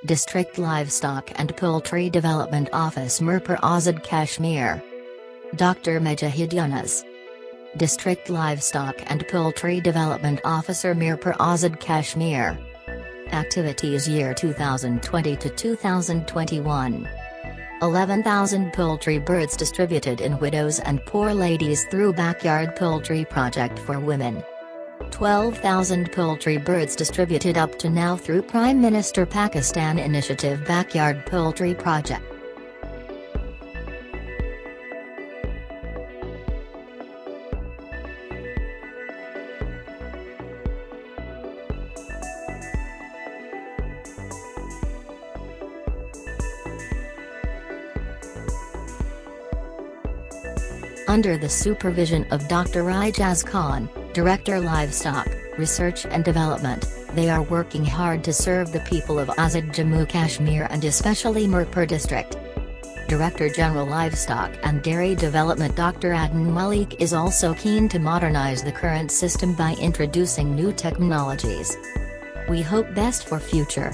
District Livestock and Poultry Development Office Mirpur Azad Kashmir. Dr. Mujahid Yunus. District Livestock and Poultry Development Officer Mirpur Azad Kashmir. Activities year 2020 to 2021. 11,000 poultry birds distributed in widows and poor ladies through Backyard Poultry Project for Women. 12,000 poultry birds distributed up to now through Prime Minister Pakistan Initiative Backyard Poultry Project. Under the supervision of Dr. Ijaz Khan, Director Livestock, Research and Development, they are working hard to serve the people of Azad Jammu Kashmir and especially Mirpur District. Director General Livestock and Dairy Development Dr. Adnan Malik is also keen to modernize the current system by introducing new technologies. We hope best for future.